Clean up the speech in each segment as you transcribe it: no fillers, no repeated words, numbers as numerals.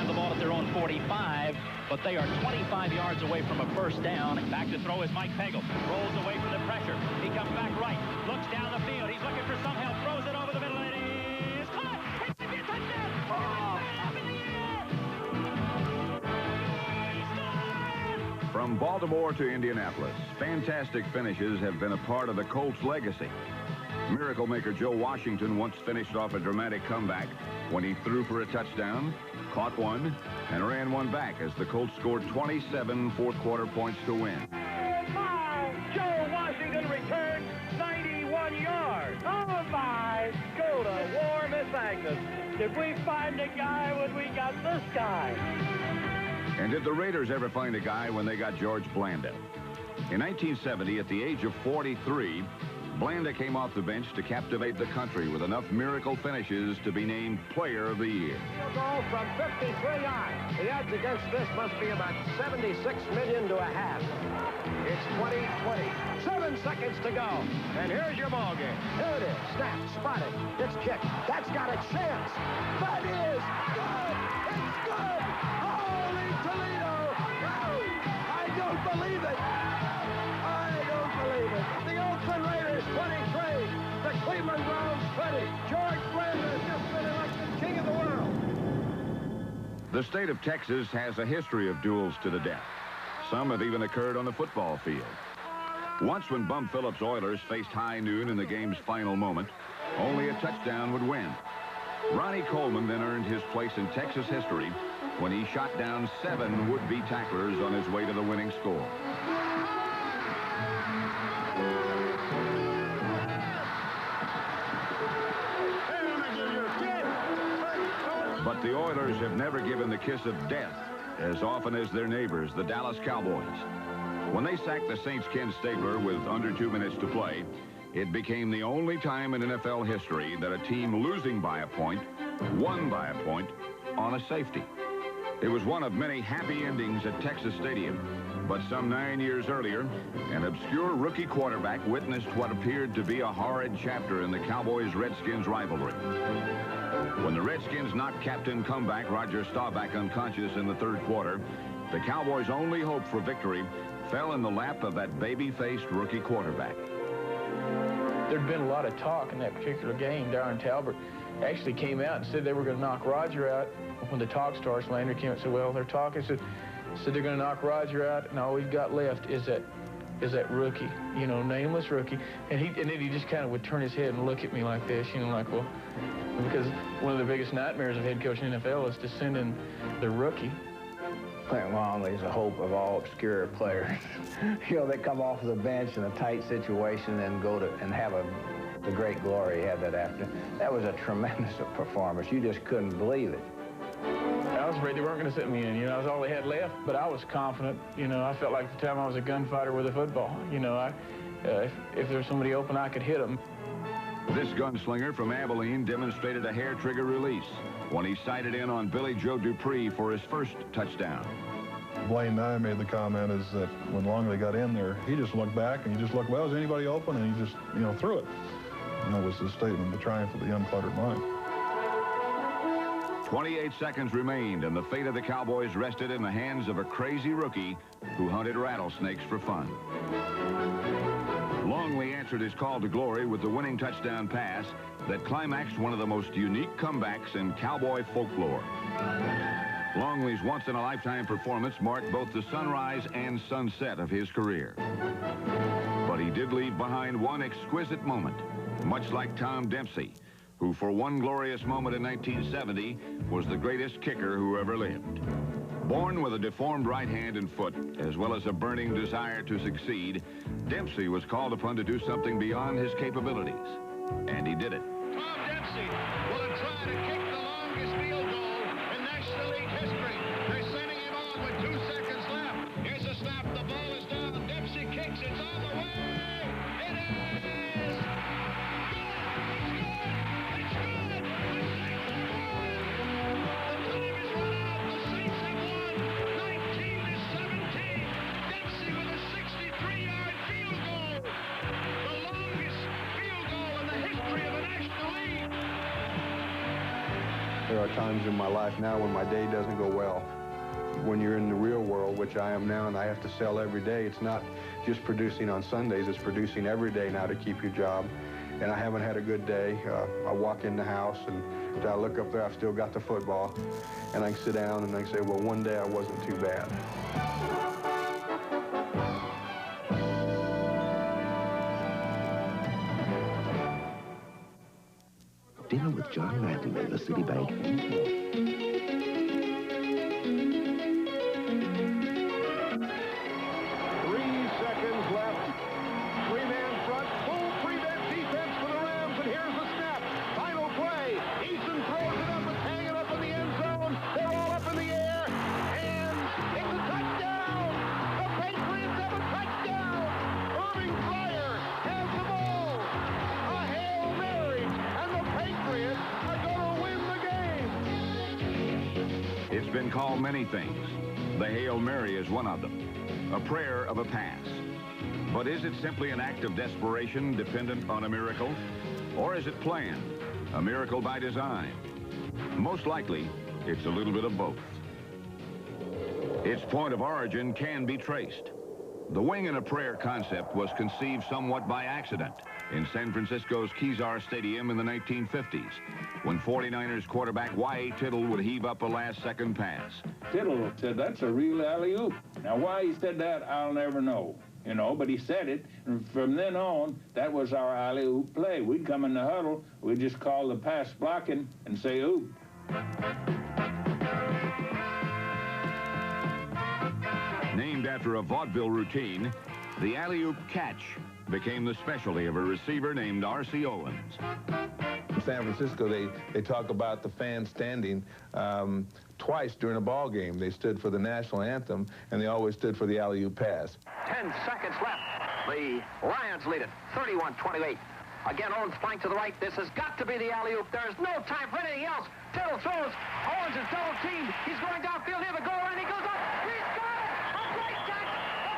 have the ball at their own 45, but they are 25 yards away from a first down. Back to throw is Mike Pagel. Rolls away from the pressure. He comes back right. Looks down the field. He's looking for some help. Throws it over the middle, and he's caught. It's a touchdown. Up in the air. From Baltimore to Indianapolis, fantastic finishes have been a part of the Colts' legacy. Miracle maker Joe Washington once finished off a dramatic comeback when he threw for a touchdown, caught one, and ran one back as the Colts scored 27 fourth-quarter points to win. Oh, my! Joe Washington returned 91 yards. Oh, my! Go to war, Miss Agnes. Did we find a guy when we got this guy? And did the Raiders ever find a guy when they got George Blanda? In 1970, at the age of 43, Blanda came off the bench to captivate the country with enough miracle finishes to be named Player of the Year. Field goal from 53 yards. The odds against this must be about 76 million to a half. It's 20-20. 7 seconds to go. And here's your ball game. Here it is. Snap. Spotted. It's kicked. That's got a chance. That is good. It's good. Holy Toledo. I don't believe it. I don't believe it. The Oakland Raiders 23. The Cleveland Browns 20. George Blanda has just been elected king of the world. The state of Texas has a history of duels to the death. Some have even occurred on the football field. Once when Bum Phillips' Oilers faced High Noon in the game's final moment, only a touchdown would win. Ronnie Coleman then earned his place in Texas history when he shot down 7 would-be tacklers on his way to the winning score. But the Oilers have never given the kiss of death as often as their neighbors, the Dallas Cowboys. When they sacked the Saints' Ken Stabler with under 2 minutes to play, it became the only time in NFL history that a team losing by a point won by a point on a safety. It was one of many happy endings at Texas Stadium. But some 9 years earlier, an obscure rookie quarterback witnessed what appeared to be a horrid chapter in the Cowboys-Redskins rivalry. When the Redskins knocked Captain Comeback Roger Staubach unconscious in the third quarter, the Cowboys' only hope for victory fell in the lap of that baby-faced rookie quarterback. There'd been a lot of talk in that particular game. Darren Talbot actually came out and said they were going to knock Roger out. When the talk starts, Landry came out and said, well, they're talking. Said they're going to knock Roger out, and all we've got left is that rookie, you know, nameless rookie. And then he just kind of would turn his head and look at me like this, you know, like, well, because one of the biggest nightmares of head coach in the NFL is to send in the rookie. Clarence Longley's a hope of all obscure players. You know, they come off the bench in a tight situation and go to and have the great glory he had that afternoon. That was a tremendous performance. You just couldn't believe it. I was afraid they weren't going to sit me in. You know, that was all they had left. But I was confident. You know, I felt like at the time I was a gunfighter with a football. You know, if there was somebody open, I could hit them. This gunslinger from Abilene demonstrated a hair-trigger release when he sighted in on Billy Joe Dupree for his first touchdown. Blaine Nye made the comment is that when Longley got in there, he just looked back and he just looked, well, is anybody open? And he just, you know, threw it. And that was his statement, the triumph of the uncluttered mind. 28 seconds remained, and the fate of the Cowboys rested in the hands of a crazy rookie who hunted rattlesnakes for fun. Longley answered his call to glory with the winning touchdown pass that climaxed one of the most unique comebacks in Cowboy folklore. Longley's once-in-a-lifetime performance marked both the sunrise and sunset of his career. But he did leave behind one exquisite moment, much like Tom Dempsey, who for one glorious moment in 1970 was the greatest kicker who ever lived. Born with a deformed right hand and foot, as well as a burning desire to succeed, Dempsey was called upon to do something beyond his capabilities. And he did it. Tom Dempsey will try to kick the longest field goal in National League history. They're sending him on with 2 seconds left. Here's a snap. The ball is down. Dempsey kicks. It's on the way. It is good. It's good. The Saints have won. The time is run out. The Saints have won 19-17. Dempsey with a 63-yard field goal. The longest field goal in the history of the National League. are times in my life now when my day doesn't go well. When you're in the real world, which I am now, and I have to sell every day, it's not just producing on Sundays, it's producing every day now to keep your job. And I haven't had a good day. I walk in the house and I look up there, I've still got the football. And I can sit down and I can say, well, one day I wasn't too bad. Dinner with John Madden in the Citibank. 3 seconds left. 3-man front. Full prevent defense for the Rams. And here's the snap. Final play. Eason throws it up. It's hanging up in the end zone. They're all up in the air. And it's a touchdown. The Patriots have a touchdown. Irving Fryar has the ball. A Hail Mary. And the Patriots are going to win the game. It's been called many things. The Hail Mary is one of them. A prayer of a pass. But is it simply an act of desperation dependent on a miracle? Or is it planned? A miracle by design? Most likely, it's a little bit of both. Its point of origin can be traced. The wing in a prayer concept was conceived somewhat by accident in San Francisco's Kezar Stadium in the 1950s, when 49ers quarterback Y.A. Tittle would heave up a last-second pass. Tittle said, "That's a real alley-oop." Now, why he said that, I'll never know, you know, but he said it, and from then on, that was our alley-oop play. We'd come in the huddle, we'd just call the pass blocking and say, oop. Named after a vaudeville routine, the alley-oop catch became the specialty of a receiver named R.C. Owens. In San Francisco, they talk about the fans standing twice during a ball game. They stood for the national anthem, and they always stood for the alley-oop pass. 10 seconds left. The Lions lead it, 31-28. Again, Owens flank to the right. This has got to be the alley-oop. There is no time for anything else. Tittle throws. Owens is double-teamed. He's going downfield near the goal line. He goes up. He's got it! A great catch! A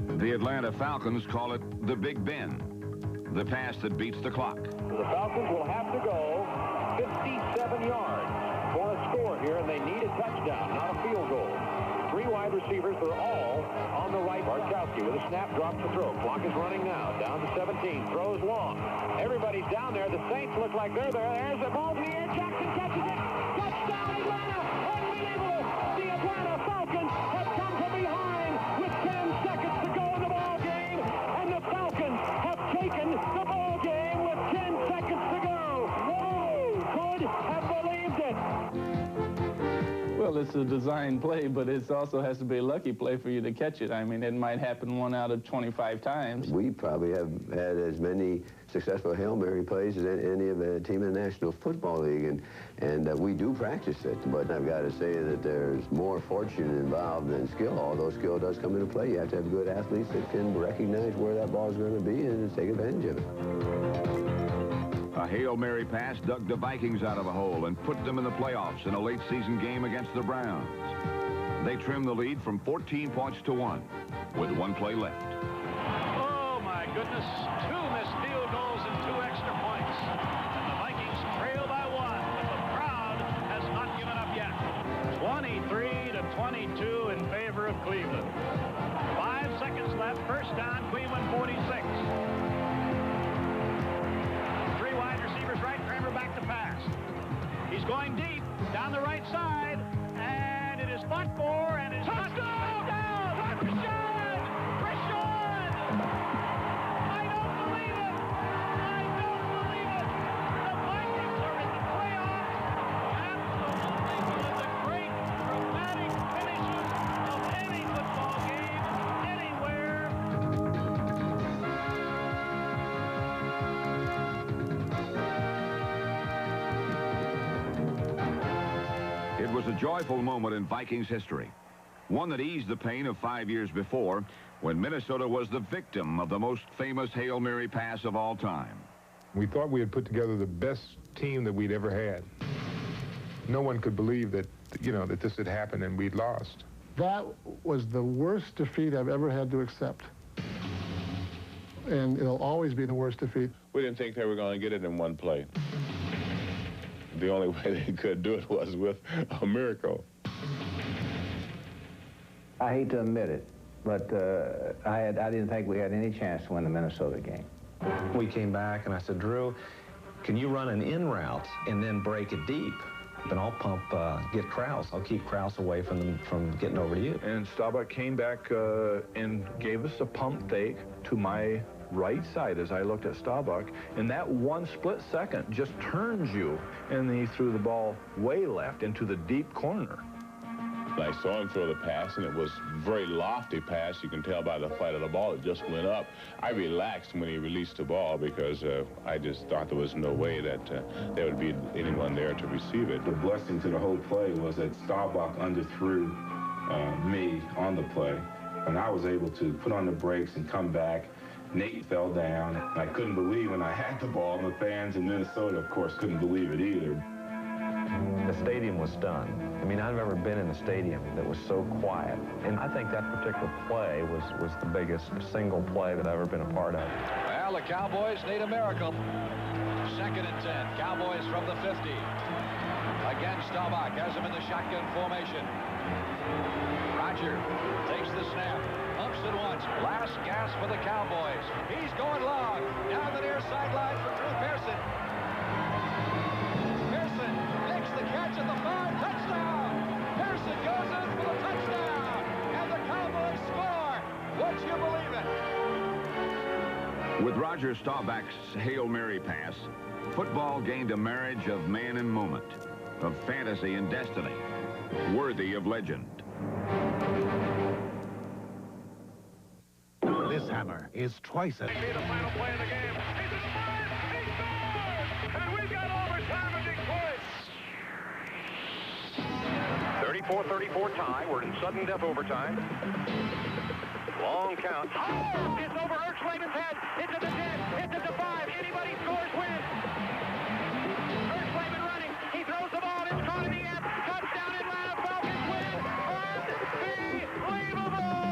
40-yard! The Atlanta Falcons call it the Big Ben, the pass that beats the clock. So the Falcons will have to go 57 yards for a score here, and they need a touchdown, not a field goal. 3 wide receivers, they're all on the right. Bartkowski with a snap, drops the throw. Clock is running now, down to 17, throws long. Everybody's down there. The Saints look like they're there. There's the ball in the air. Jackson catches it. Touchdown, Atlanta! Unbelievable! The Atlanta Falcons have come from behind with 10 seconds to go in the ball game, and the Falcons have taken the ball game with 10 seconds to go. Whoa! Could have believed it. Well, it's a design play, but it also has to be a lucky play for you to catch it. I mean, it might happen 1 out of 25 times. We probably have had as many successful Hail Mary plays as any of a team in the National Football League, and we do practice it. But I've got to say that there's more fortune involved than skill, although skill does come into play. You have to have good athletes that can recognize where that ball is going to be and take advantage of it. A Hail Mary pass dug the Vikings out of a hole and put them in the playoffs in a late-season game against the Browns. They trimmed the lead from 14 points to 1 with 1 play left. Oh, my goodness. 2 missed field goals and 2 extra points. And the Vikings trail by 1, but the crowd has not given up yet. 23-22 in favor of Cleveland. 5 seconds left. First down, Cleveland 46. Back to pass. He's going deep down the right side, and it is fought for, and it's touchdown! Rashad! Rashad! I don't believe it! I don't believe it! The Vikings are in the playoffs. Absolutely one of the great dramatic finishes of any football game anywhere. It was a joyful moment in Vikings history, one that eased the pain of 5 years before when Minnesota was the victim of the most famous Hail Mary pass of all time. We thought we had put together the best team that we'd ever had. No one could believe that, that this had happened and we'd lost. That was the worst defeat I've ever had to accept. And it'll always be the worst defeat. We didn't think they were going to get it in 1 play. the only way they could do it was with a miracle. I hate to admit it, but I didn't think we had any chance to win the Minnesota game. We came back and I said, Drew, can you run an in route and then break it deep? Then I'll get Krause. I'll keep Krause away from getting over to you. And Staubach came back and gave us a pump fake to my right side as I looked at Staubach. And that one split second just turns you. And then he threw the ball way left into the deep corner. I saw him throw the pass, and it was a very lofty pass. You can tell by the flight of the ball, it just went up. I relaxed when he released the ball because I just thought there was no way that there would be anyone there to receive it. The blessing to the whole play was that Staubach underthrew me on the play, and I was able to put on the brakes and come back. Nate fell down, and I couldn't believe when I had the ball. The fans in Minnesota, of course, couldn't believe it either. The stadium was stunned. I mean, I've never been in a stadium that was so quiet. And I think that particular play was the biggest single play that I've ever been a part of. Well, the Cowboys need a miracle. 2nd and 10. Cowboys from the 50. Again, Staubach has him in the shotgun formation. Roger takes the snap. Pumps it once. Last gas for the Cowboys. He's going long. Down the near sideline for Drew Pearson. Pearson makes the catch at the 5. Touchdown! Pearson goes in for the touchdown. And the Cowboys score. Would you believe it? With Roger Staubach's Hail Mary pass, football gained a marriage of man and moment, of fantasy and destiny, worthy of legend. This hammer is twice as... The final play of the game. He's in the line. He scores! And we've got overtime in Detroit. 34-34 tie. We're in sudden death overtime. Long count. Oh! It's over Ertzlaben's head. It's at the 10. It's at the 5. Anybody scores wins. Ertzlaben running. He throws the ball. It's caught in the end. Touchdown Atlanta Falcons win. Unbelievable.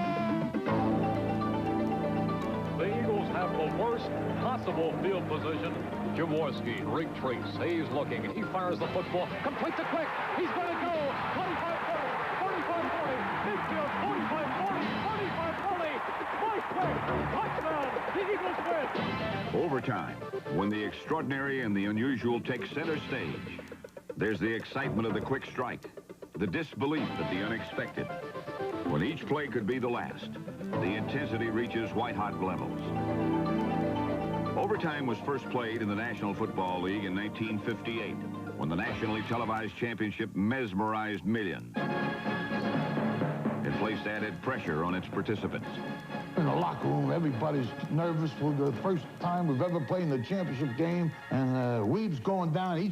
The Eagles have the worst possible field position. Jaworski, rig trace. Hayes looking. He fires the football. Complete to Quick. He's going to go. 25-40, 45-40. Midfield, 45-40, 45-40. Mike Quick. Touchdown. The Eagles win. Overtime, when the extraordinary and the unusual take center stage. There's the excitement of the quick strike, the disbelief at the unexpected. When each play could be the last, the intensity reaches white-hot levels. Overtime was first played in the National Football League in 1958, when the nationally televised championship mesmerized millions. It placed added pressure on its participants. In the locker room, everybody's nervous for the first time we've ever played in the championship game. And Weeb's going down. He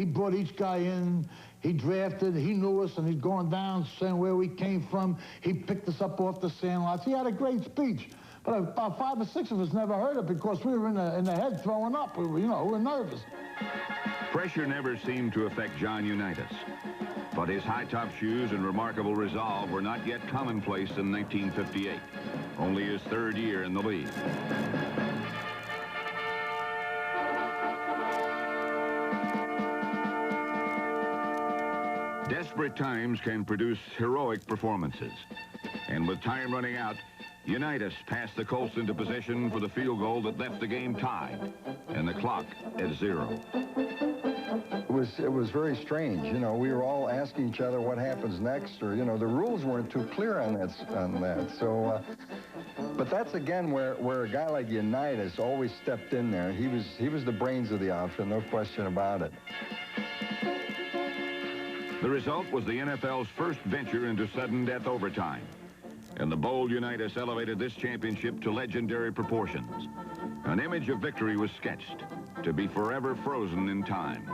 brought each guy in. He drafted. He knew us, and he's going down, saying where we came from. He picked us up off the sandlots. He had a great speech. But about 5 or 6 of us never heard it because we were in the head throwing up. We were nervous. Pressure never seemed to affect John Unitas. But his high-top shoes and remarkable resolve were not yet commonplace in 1958, only his 3rd year in the league. Desperate times can produce heroic performances. And with time running out, Unitas passed the Colts into possession for the field goal that left the game tied and the clock at 0. It was very strange. We were all asking each other what happens next, or, the rules weren't too clear on that. So, but that's again where a guy like Unitas always stepped in there. He was the brains of the outfit, no question about it. The result was the NFL's first venture into sudden death overtime. And the bold Unitas elevated this championship to legendary proportions. An image of victory was sketched, to be forever frozen in time.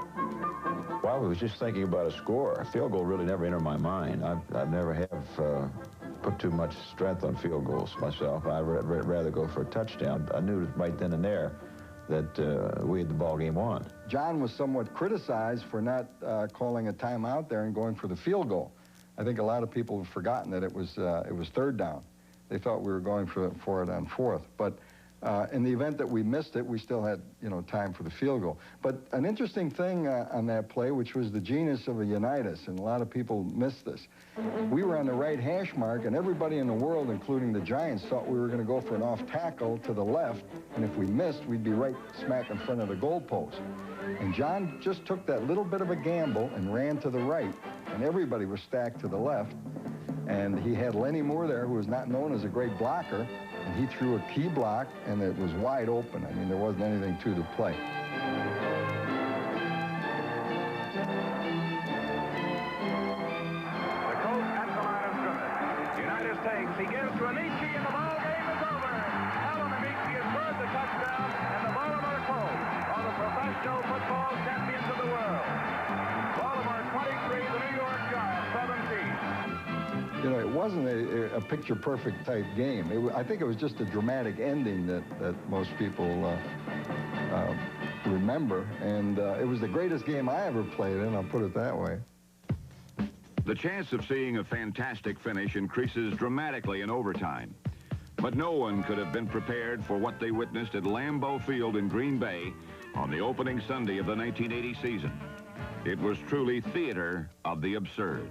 Well, I was just thinking about a score. A field goal really never entered my mind. I never have put too much strength on field goals myself. I'd rather go for a touchdown. I knew right then and there that we had the ball game won. John was somewhat criticized for not calling a timeout there and going for the field goal. I think a lot of people have forgotten that it was 3rd down. They thought we were going for it on 4th. But In the event that we missed it, we still had, time for the field goal. But an interesting thing on that play, which was the genius of a Unitas, and a lot of people missed this. We were on the right hash mark, and everybody in the world, including the Giants, thought we were going to go for an off tackle to the left, and if we missed, we'd be right smack in front of the goalpost. And John just took that little bit of a gamble and ran to the right, and everybody was stacked to the left. And he had Lenny Moore there, who was not known as a great blocker, and he threw a key block, and it was wide open. I mean, there wasn't anything to the play. The coach at the line of scrimmage. Unitas takes. He gives to Amici, and the ball game is over. Alan Amici has scored the touchdown, and the Baltimore Colts are the professional football champions of the world. Baltimore 23, the New York Giants 17. It wasn't a picture-perfect type game. I think it was just a dramatic ending that most people remember. And it was the greatest game I ever played in, I'll put it that way. The chance of seeing a fantastic finish increases dramatically in overtime. But no one could have been prepared for what they witnessed at Lambeau Field in Green Bay on the opening Sunday of the 1980 season. It was truly theater of the absurd.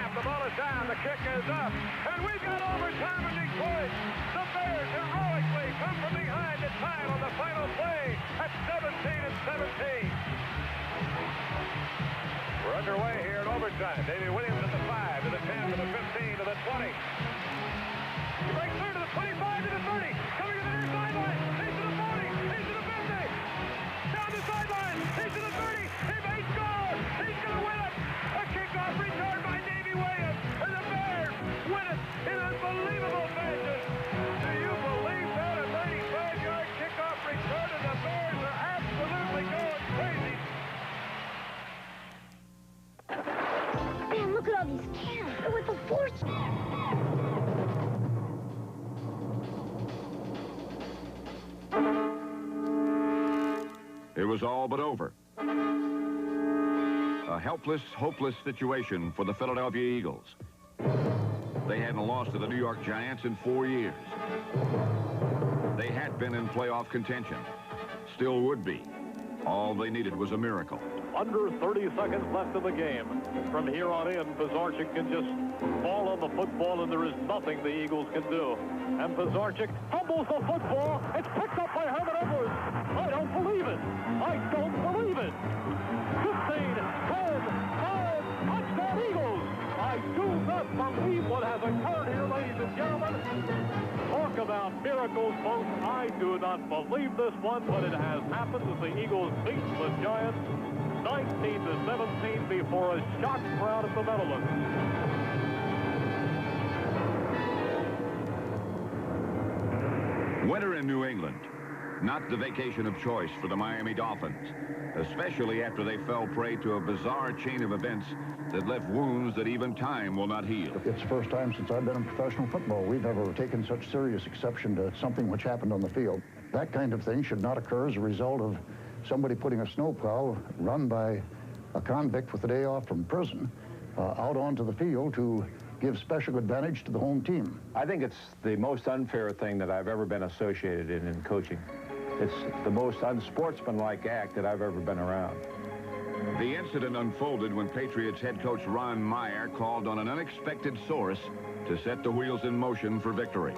The ball is down, the kick is up, and we've got overtime in Detroit. The Bears heroically come from behind to tie on the final play at 17-17. We're underway here in overtime. Davey Williams at the 5, to the 10, to the 15, to the 20. He breaks through to the 25, to the 30, coming to the near sideline. He's to the 40, he's to the 50. Down the sideline, he's to the 30. He may score. He's going to win it. A kickoff return by Davey Williams, and the Bears win it in unbelievable fashion. Do you believe that? A 95-yard kickoff return, and the Bears are absolutely going crazy. Man, look at all these cans. They're worth a fortune. It was all but over. A helpless, hopeless situation for the Philadelphia Eagles. They hadn't lost to the New York Giants in 4 years. They had been in playoff contention. Still would be. All they needed was a miracle. Under 30 seconds left in the game. From here on in, Pizarczyk can just fall on the football, and there is nothing the Eagles can do. And Pizarczyk fumbles the football. It's picked up by Herman Edwards. I don't believe it. I don't believe it. 15, 10, 5, touchdown Eagles. I do not believe what has occurred here, ladies and gentlemen. Talk about miracles, folks. I do not believe this one, but it has happened as the Eagles beat the Giants 19-17 before a shocked crowd at the Meadowlands. Winter in New England, not the vacation of choice for the Miami Dolphins, especially after they fell prey to a bizarre chain of events that left wounds that even time will not heal. It's the first time since I've been in professional football we've ever taken such serious exception to something which happened on the field. That kind of thing should not occur as a result of somebody putting a snowplow run by a convict with a day off from prison out onto the field to give special advantage to the home team. I think it's the most unfair thing that I've ever been associated in coaching. It's the most unsportsmanlike act that I've ever been around. The incident unfolded when Patriots head coach Ron Meyer called on an unexpected source to set the wheels in motion for victory.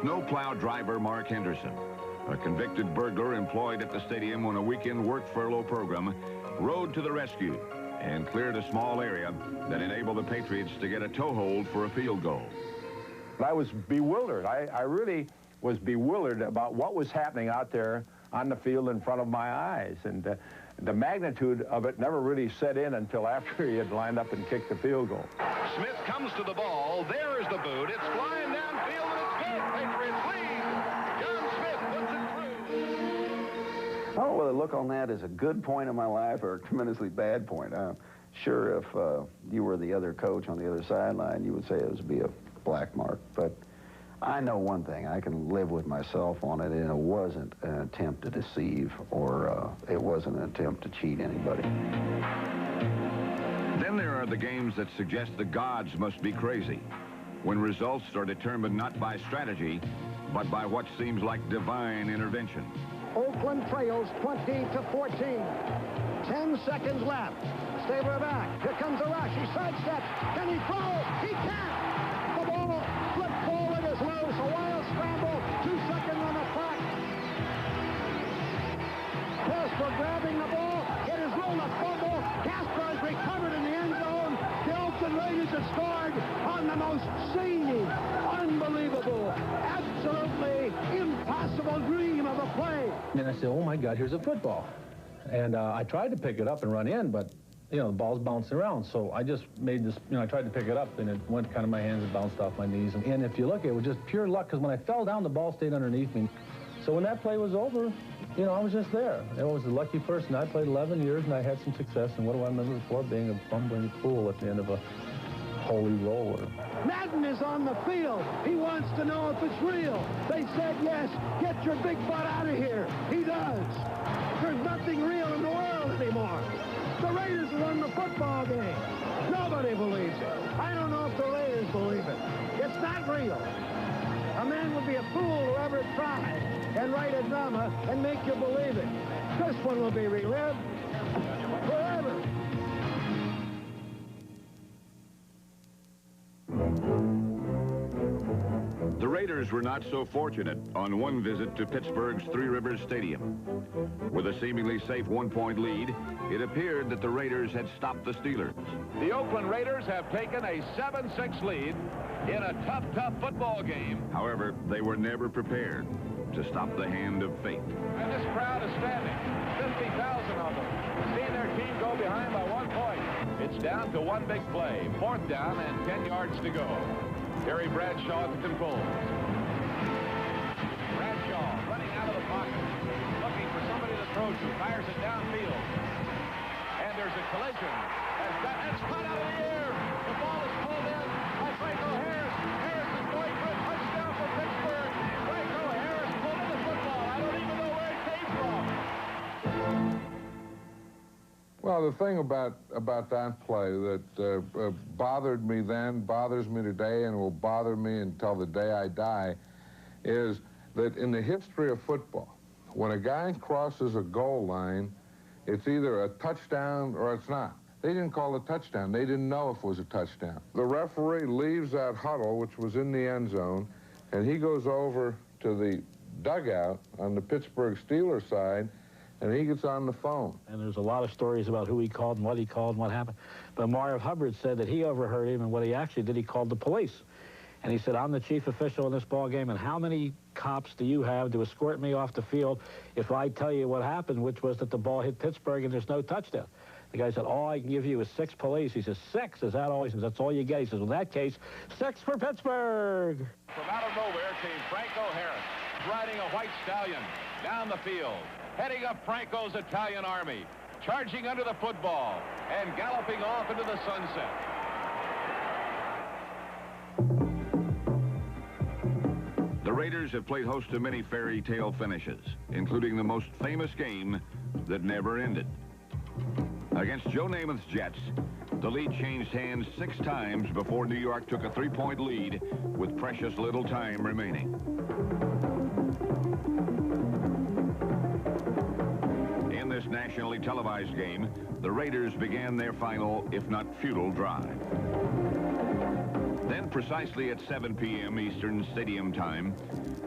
Snowplow driver Mark Henderson, a convicted burglar employed at the stadium on a weekend work furlough program, rode to the rescue and cleared a small area that enabled the Patriots to get a toehold for a field goal. I was bewildered. I really was bewildered about what was happening out there on the field in front of my eyes. And the magnitude of it never really set in until after he had lined up and kicked the field goal. Smith comes to the ball. There's the boot. It's flying downfield, and it's good. Patriots lead. John Smith puts it through. I don't know whether to look on that as a good point in my life or a tremendously bad point. I'm sure if you were the other coach on the other sideline, you would say it would be a black mark. But I know one thing. I can live with myself on it, and it wasn't an attempt to deceive, or it wasn't an attempt to cheat anybody. Then there are the games that suggest the gods must be crazy, when results are determined not by strategy, but by what seems like divine intervention. Oakland trails 20-14. 10 seconds left. Stabler back. Here comes the rush. He sidesteps. Can he throw? He can't. The ball flipped forward is loose. A wild scramble. 2 seconds on the clock. Casper grabbing the ball. It is ruled a fumble. Casper has recovered in the end zone. The Oakland Raiders have scored on the most zany, unbelievable, absolutely impossible dream of a play. And I said, oh my God, here's a football. And I tried to pick it up and run in, but you know, the ball's bouncing around. So I just made this, I tried to pick it up, and it went kind of my hands and bounced off my knees. And if you look, it was just pure luck, because when I fell down, the ball stayed underneath me. So when that play was over, I was just there. I was a lucky person. I played 11 years, and I had some success. And what do I remember before? Being a bumbling fool at the end of a holy roller. Madden is on the field. He wants to know if it's real. They said yes. Get your big butt out of here. He does. There's nothing real in the world anymore. The Raiders have won the football game. Nobody believes it. I don't know if the Raiders believe it. It's not real. A man would be a fool who ever tried and write a drama and make you believe it. This one will be relived forever. The Raiders were not so fortunate on one visit to Pittsburgh's Three Rivers Stadium. With a seemingly safe 1-point lead, it appeared that the Raiders had stopped the Steelers. The Oakland Raiders have taken a 7-6 lead in a tough football game. However, they were never prepared to stop the hand of fate. And this crowd is standing, 50,000 of them, seeing their team go behind by 1 point. It's down to one big play, 4th down and 10 yards to go. Terry Bradshaw at the controls. Bradshaw running out of the pocket, looking for somebody to throw to, fires it downfield. And there's a collision. That's caught out of the air. The ball is pulled in by Franco Harris. Harris is going for a touchdown for Pittsburgh. Franco Harris pulled in the football. I don't even know where it came from. Well, the thing about that play that bothered me then, bothers me today, and will bother me until the day I die, is that in the history of football, when a guy crosses a goal line, it's either a touchdown or it's not. They didn't call it a touchdown. They didn't know if it was a touchdown. The referee leaves that huddle, which was in the end zone, and he goes over to the dugout on the Pittsburgh Steelers side, and he gets on the phone. And there's a lot of stories about who he called and what happened. But Mario Hubbard said that he overheard him, and what he actually did, he called the police. And he said, I'm the chief official in this ball game, and how many cops do you have to escort me off the field if I tell you what happened, which was that the ball hit Pittsburgh and there's no touchdown? The guy said, all I can give you is 6 police. He says, 6? Is that all? He says, that's all you get. He says, in that case, 6 for Pittsburgh. From out of nowhere came Franco Harris, riding a white stallion down the field, heading up Franco's Italian army, charging under the football, and galloping off into the sunset. The Raiders have played host to many fairy tale finishes, including the most famous game that never ended. Against Joe Namath's Jets, the lead changed hands 6 times before New York took a 3-point lead with precious little time remaining. In this nationally televised game, the Raiders began their final, if not futile, drive. Then, precisely at 7 p.m. Eastern Stadium time,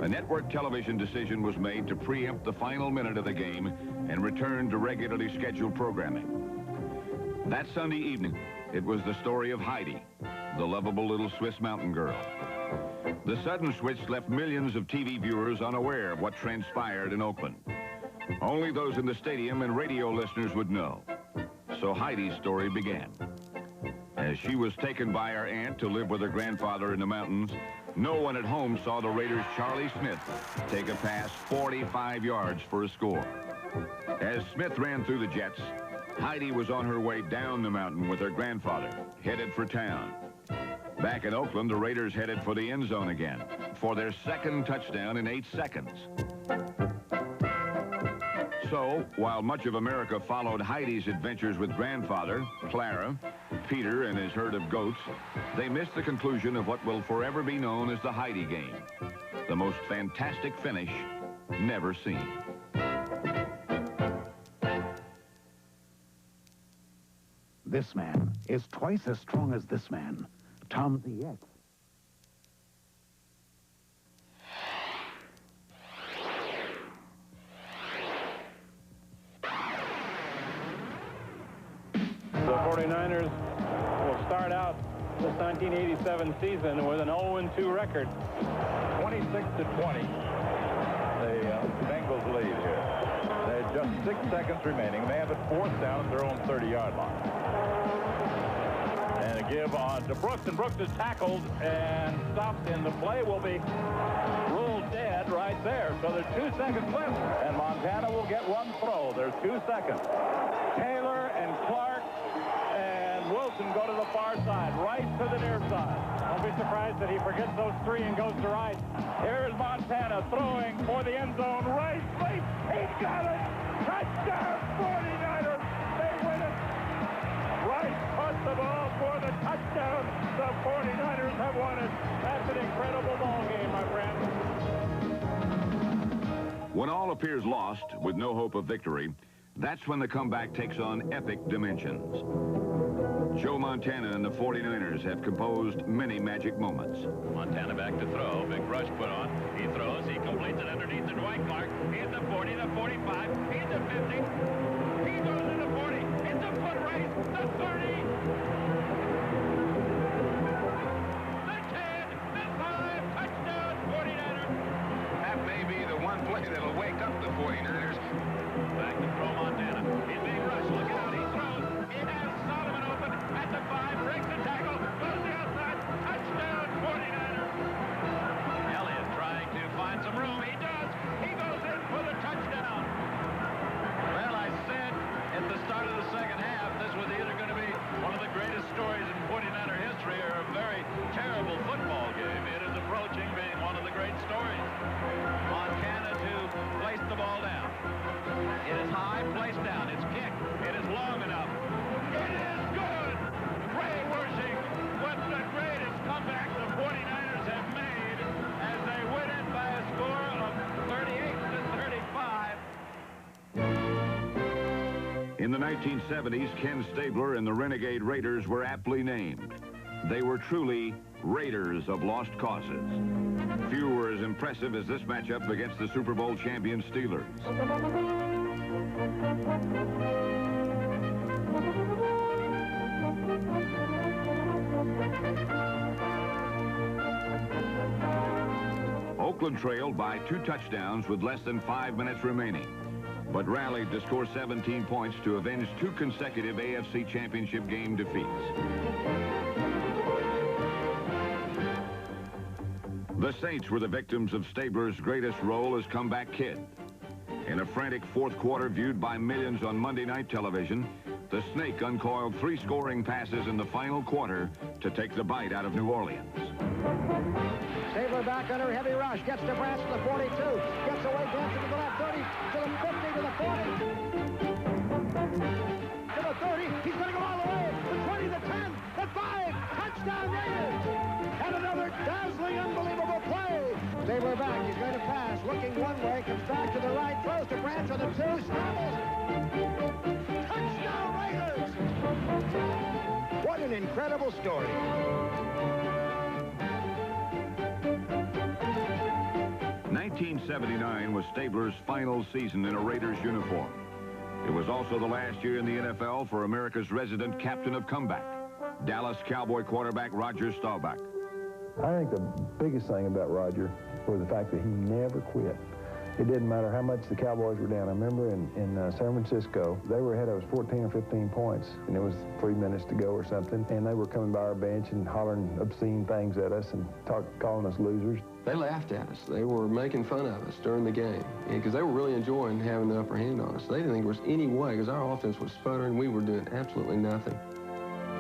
a network television decision was made to preempt the final minute of the game and return to regularly scheduled programming. That Sunday evening, it was the story of Heidi, the lovable little Swiss mountain girl. The sudden switch left millions of TV viewers unaware of what transpired in Oakland. Only those in the stadium and radio listeners would know. So Heidi's story began. As she was taken by her aunt to live with her grandfather in the mountains, no one at home saw the Raiders' Charlie Smith take a pass 45 yards for a score. As Smith ran through the Jets, Heidi was on her way down the mountain with her grandfather, headed for town. Back in Oakland, the Raiders headed for the end zone again for their second touchdown in 8 seconds. So, while much of America followed Heidi's adventures with grandfather, Clara, Peter, and his herd of goats, they missed the conclusion of what will forever be known as the Heidi game, the most fantastic finish never seen. This man is twice as strong as this man, Tom the X. The 49ers will start out this 1987 season with an 0-2 record. 26-20. The Bengals lead here. They had just 6 seconds remaining. They have it fourth down at their own 30-yard line. And a give on to Brooks, and Brooks is tackled and stopped, and the play will be ruled dead right there. So there's 2 seconds left, and Montana will get one throw. There's 2 seconds. Taylor and Clark and Wilson go to the far side, right to the near side. Don't be surprised that he forgets those 3 and goes to right. Here's Montana throwing for the end zone, right place. He got it. Touchdown, 49ers. They win it. Rice caught the ball for the touchdown. The 49ers have won it. That's an incredible ball game, my friend. When all appears lost, with no hope of victory, that's when the comeback takes on epic dimensions. Joe Montana and the 49ers have composed many magic moments. Montana back to throw. Big rush put on. He throws. He completes it underneath to Dwight Clark. He's the 40, the 45. He's the 50. He goes to the 40. It's a foot race. The 30. The 10. The 5. Touchdown, 49ers. That may be the one play that'll wake up the 49ers. Back to throw Montana. He's being rushed. Look out. He throws. It has Solomon open at the 5. Breaks the tackle. Goes the outside. Touchdown, 49ers. Elliott trying to find some room. He does. He goes in for the touchdown. Well, I said at the start of the second half, this was either going to be one of the greatest stories in 49er history or a very terrible football game. It is approaching being one of the great stories. Montana to place the ball down. It is high, placed down. It's kicked. It is long enough. It is good. Ray Wersching with the greatest comeback the 49ers have made as they win it by a score of 38-35. In the 1970s, Ken Stabler and the Renegade Raiders were aptly named. They were truly Raiders of lost causes. Few were as impressive as this matchup against the Super Bowl champion Steelers. Oakland trailed by 2 touchdowns with less than 5 minutes remaining, but rallied to score 17 points to avenge 2 consecutive AFC Championship game defeats. The Saints were the victims of Stabler's greatest role as comeback kid. In a frantic fourth quarter viewed by millions on Monday night television, the Snake uncoiled 3 scoring passes in the final quarter to take the bite out of New Orleans. Stabler back under heavy rush, gets to Branch to the 42, gets away, dances to the left, 30, to the 50, to the 40. To the 30, he's going to go all the way. The 20, the 10, the 5, touchdown Raiders. And another dazzling, unbelievable play. Stabler back, he's going to pass, looking one way, comes back to the right, throws to Branch on the 2, scrambles. Touchdown Raiders. What an incredible story. 1979 was Stabler's final season in a Raiders uniform. It was also the last year in the NFL for America's resident captain of comeback, Dallas Cowboy quarterback Roger Staubach. I think the biggest thing about Roger was the fact that he never quit. It didn't matter how much the Cowboys were down. I remember in San Francisco, they were ahead of us 14 or 15 points, and it was 3 minutes to go or something, and they were coming by our bench and hollering obscene things at us and calling us losers. They laughed at us. They were making fun of us during the game because they were really enjoying having the upper hand on us. They didn't think there was any way, because our offense was sputtering. We were doing absolutely nothing.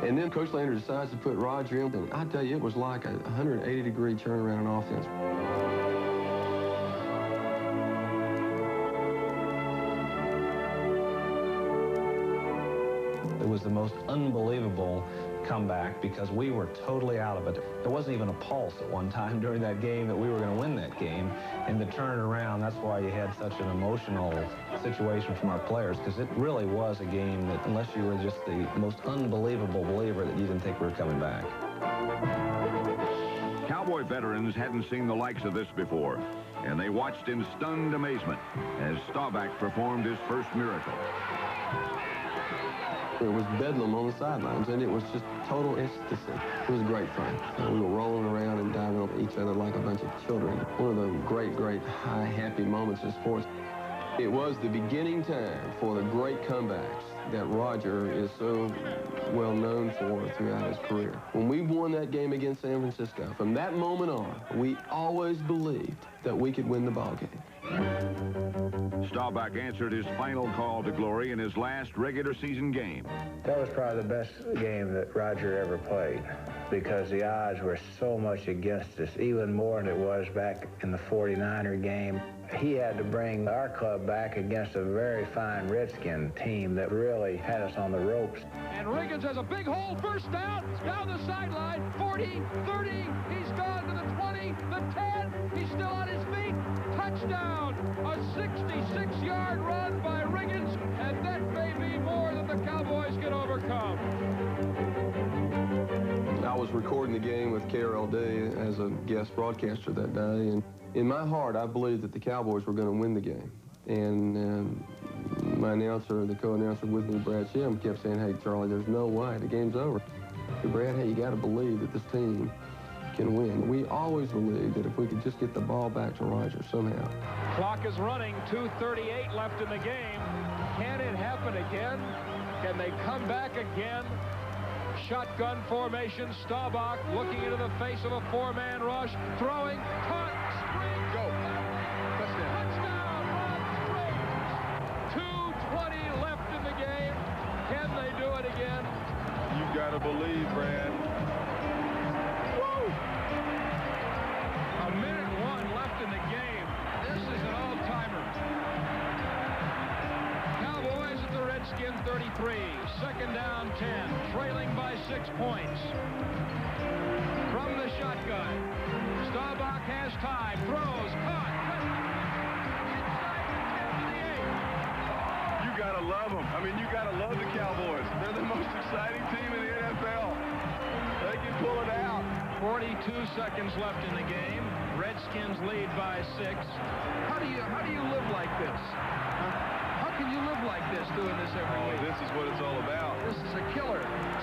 And then Coach Lander decides to put Roger in, and I tell you, it was like a 180-degree turnaround in offense. It was the most unbelievable comeback because we were totally out of it. There wasn't even a pulse at one time during that game that we were going to win that game. And to turn it around, that's why you had such an emotional situation from our players, because it really was a game that, unless you were just the most unbelievable believer, that you didn't think we were coming back. Cowboy veterans hadn't seen the likes of this before, and they watched in stunned amazement as Staubach performed his first miracle. It was bedlam on the sidelines, and it was just total ecstasy. It was great fun. We were rolling around and diving over each other like a bunch of children. One of the great, great high, happy moments in sports. It was the beginning time for the great comebacks that Roger is so well known for throughout his career. When we won that game against San Francisco, from that moment on, we always believed that we could win the ball game. Staubach answered his final call to glory in his last regular season game. That was probably the best game that Roger ever played, because the odds were so much against us, even more than it was back in the 49er game. He had to bring our club back against a very fine Redskin team that really had us on the ropes. And Riggins has a big hole, first down the sideline, 40, 30, he's gone to the 20, the 10, he's still on his feet, touchdown, a 66-yard run by Riggins, and that may be more than the Cowboys can overcome. I was recording the game with KRLD as a guest broadcaster that day, and in my heart, I believed that the Cowboys were going to win the game. And my announcer, the co-announcer with me, Brad Shim, kept saying, "Hey, Charlie, there's no way. The game's over." I said, "Brad, hey, you got to believe that this team can win." We always believed that if we could just get the ball back to Roger somehow. Clock is running, 2:38 left in the game. Can it happen again? Can they come back again? Shotgun formation, Staubach looking into the face of a four-man rush, throwing, caught, springs, go. Touchdown. Touchdown, Ron Springs. 2:20 left in the game. Can they do it again? You gotta believe, Brad. Woo! A minute one left in the game. This is an all-timer. Cowboys at the Redskin 33. Second down 10. Trailing by 6 points. From the shotgun. Staubach has time. Throws. Caught. You gotta love them. I mean, you gotta love the Cowboys. They're the most exciting team in the NFL. They can pull it out. 42 seconds left in the game. Redskins lead by 6. How do you live like this? How can you live like this, doing this every week? This is what it's all about. This is a killer.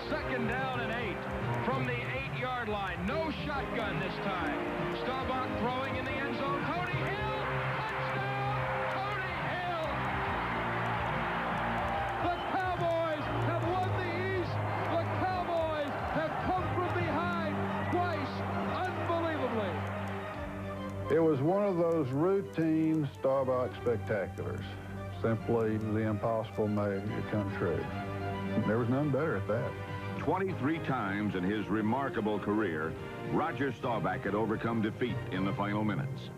Second down and 8 from the 8-yard line. No shotgun this time. Staubach throwing in the end zone. Cody Hill, touchdown! Cody Hill! The Cowboys have won the East. The Cowboys have come from behind twice, unbelievably. It was one of those routine Staubach spectaculars. Simply the impossible made it come true. There was none better at that. 23 times in his remarkable career, Roger Staubach had overcome defeat in the final minutes.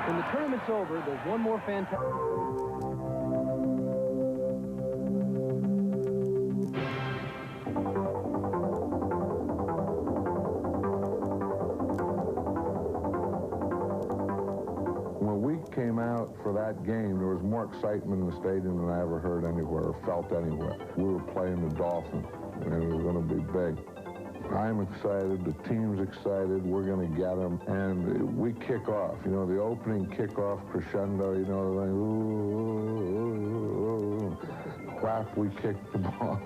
When the tournament's over, there's one more fantastic... Came out for that game, there was more excitement in the stadium than I ever heard anywhere or felt anywhere. We were playing the Dolphins, and it was going to be big. I'm excited, the team's excited, we're going to get them, and we kick off. You know, the opening kickoff crescendo, you know, like, ooh, whap, we kick the ball.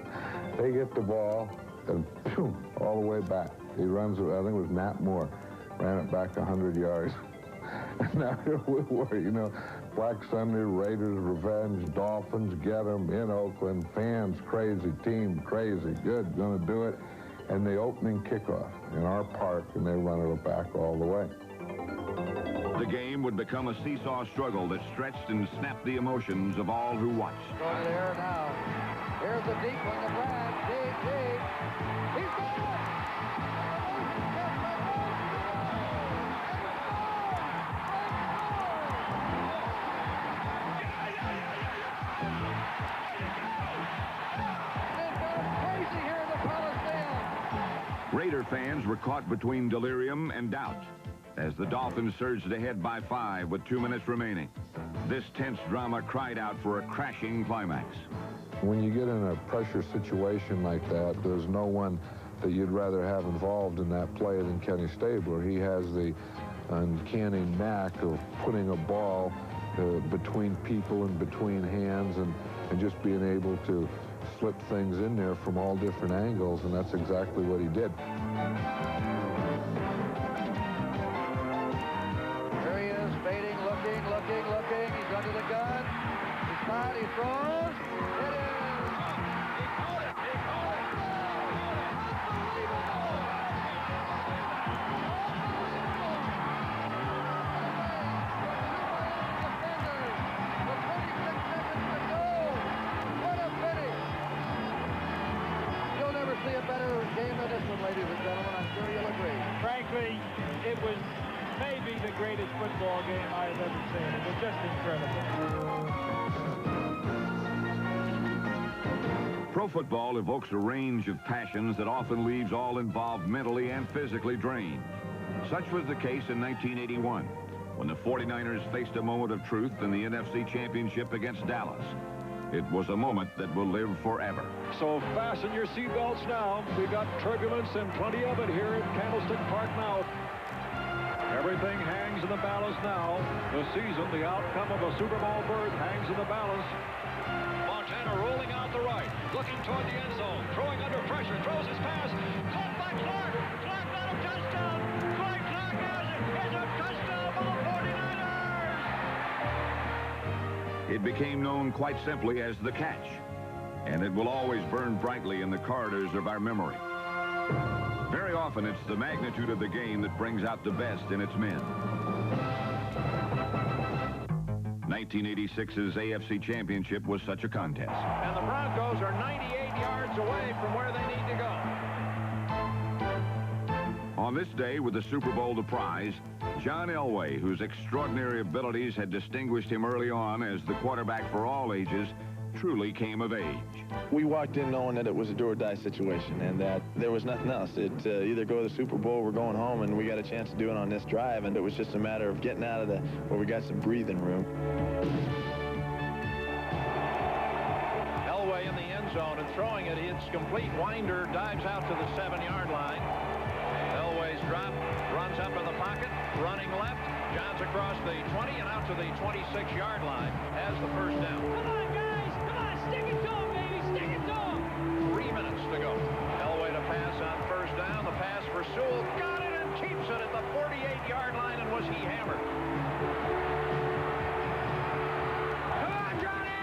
They get the ball, and phew, all the way back. He runs, I think it was Nat Moore, ran it back 100 yards. And now here we were, you know, Black Sunday, Raiders, revenge, Dolphins, get them in Oakland, fans crazy, team crazy, good, gonna do it. And the opening kickoff in our park, and they run it back all the way. The game would become a seesaw struggle that stretched and snapped the emotions of all who watched. Going there now. Here's the deep one, the Brad, deep. He's got it! Raider fans were caught between delirium and doubt as the Dolphins surged ahead by 5 with 2 minutes remaining. This tense drama cried out for a crashing climax. When you get in a pressure situation like that, there's no one that you'd rather have involved in that play than Kenny Stabler. He has the uncanny knack of putting a ball between people and between hands and just being able to slip things in there from all different angles, and that's exactly what he did. Here he is, fading, looking. He's under the gun. He's caught, he throws. It is. He caught it. See a better game than this one, ladies and gentlemen. I'm sure you'll agree. Frankly, it was maybe the greatest football game I've ever seen. It was just incredible. Pro football evokes a range of passions that often leaves all involved mentally and physically drained. Such was the case in 1981, when the 49ers faced a moment of truth in the NFC Championship against Dallas. It was a moment that will live forever. So fasten your seatbelts now. We got turbulence and plenty of it here at Candlestick Park now. Everything hangs in the balance now. The season, the outcome of a Super Bowl berth hangs in the balance. Montana rolling out the right, looking toward the end zone, throwing under pressure, throws his pass. Caught by Clark. Clark got a touchdown. Clark has it. It's a touchdown for the 49ers. It became known quite simply as the catch, and it will always burn brightly in the corridors of our memory. Very often, it's the magnitude of the game that brings out the best in its men. 1986's AFC Championship was such a contest. And the Broncos are 98 yards away from where they need to go. On this day, with the Super Bowl the prize, John Elway, whose extraordinary abilities had distinguished him early on as the quarterback for all ages, truly came of age. We walked in knowing that it was a do-or-die situation and that there was nothing else. It either go to the Super Bowl or we're going home, and we got a chance to do it on this drive, and it was just a matter of getting out of where we got some breathing room. Elway in the end zone and throwing it. It's complete. Winder dives out to the 7-yard line. Elway's drop, runs up in the pocket, running left, Johns across the 20 and out to the 26-yard line, has the first down. Come on, guys! Come on, stick it to him, baby! Stick it to him! 3 minutes to go. Elway to pass on first down. The pass for Sewell, got it and keeps it at the 48-yard line, and was he hammered? Come on, Johnny!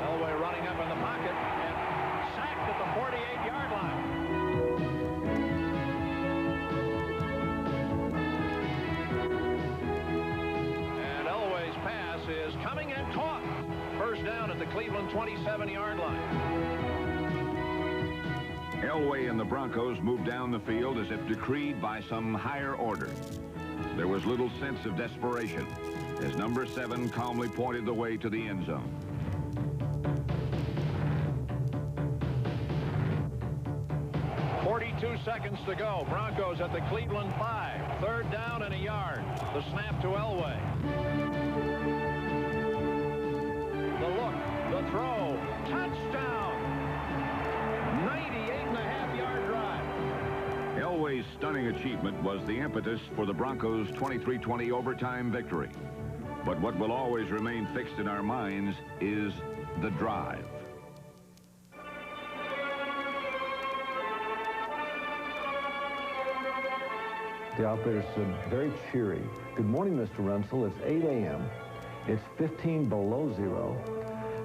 Elway running up in the pocket and sacked at the 48-yard line. Is coming and caught. First down at the Cleveland 27-yard line. Elway and the Broncos moved down the field as if decreed by some higher order. There was little sense of desperation as number 7 calmly pointed the way to the end zone. Seconds to go. Broncos at the Cleveland 5. Third down and a yard. The snap to Elway. The look, the throw, touchdown. 98.5-yard stunning achievement was the impetus for the Broncos' 23-20 overtime victory. But what will always remain fixed in our minds is the drive. The operator said, very cheery, "Good morning, Mr. Rensel. It's 8 a.m. It's 15 below zero,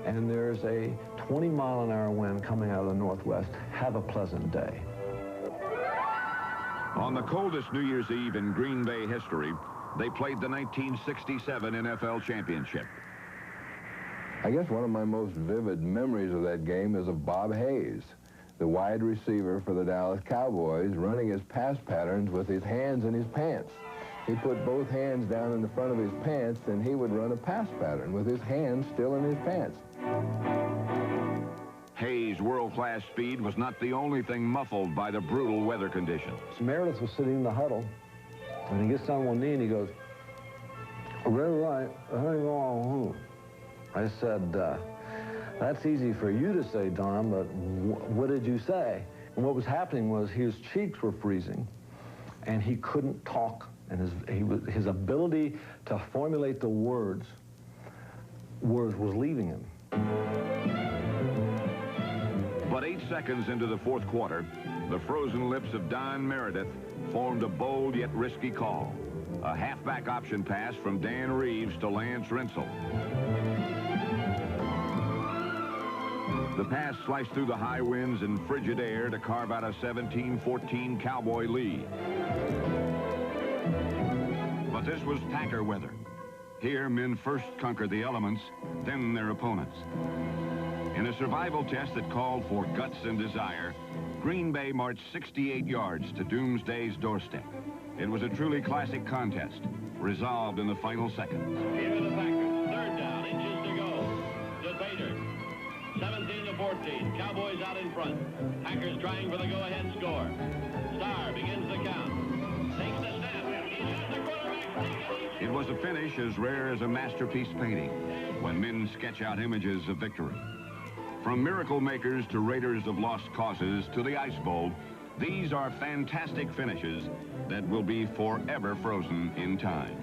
and there's a 20-mile-an-hour wind coming out of the northwest. Have a pleasant day." On the coldest New Year's Eve in Green Bay history, they played the 1967 NFL Championship. I guess one of my most vivid memories of that game is of Bob Hayes, the wide receiver for the Dallas Cowboys, running his pass patterns with his hands in his pants. He put both hands down in the front of his pants, and he would run a pass pattern with his hands still in his pants. Hayes' world-class speed was not the only thing muffled by the brutal weather conditions. Meredith was sitting in the huddle, and he gets on one knee and he goes, "Red right, how do you go on who?" I said, "That's easy for you to say, Don, but what did you say?" And what was happening was his cheeks were freezing, and he couldn't talk, and his ability to formulate the words was leaving him. But 8 seconds into the fourth quarter, the frozen lips of Don Meredith formed a bold yet risky call. A halfback option pass from Dan Reeves to Lance Rensel. The pass sliced through the high winds and frigid air to carve out a 17-14 Cowboy lead. But this was Packer weather. Here, men first conquer the elements, then their opponents. In a survival test that called for guts and desire, Green Bay marched 68 yards to doomsday's doorstep. It was a truly classic contest, resolved in the final seconds. Here are the Packers. Third down, inches to go. To Bader. 17-14. Cowboys out in front. Packers trying for the go-ahead score. Starr begins the count. Takes the snap. He's got the quarterback. It was a finish as rare as a masterpiece painting when men sketch out images of victory. From miracle makers to raiders of lost causes to the Ice Bowl, these are fantastic finishes that will be forever frozen in time.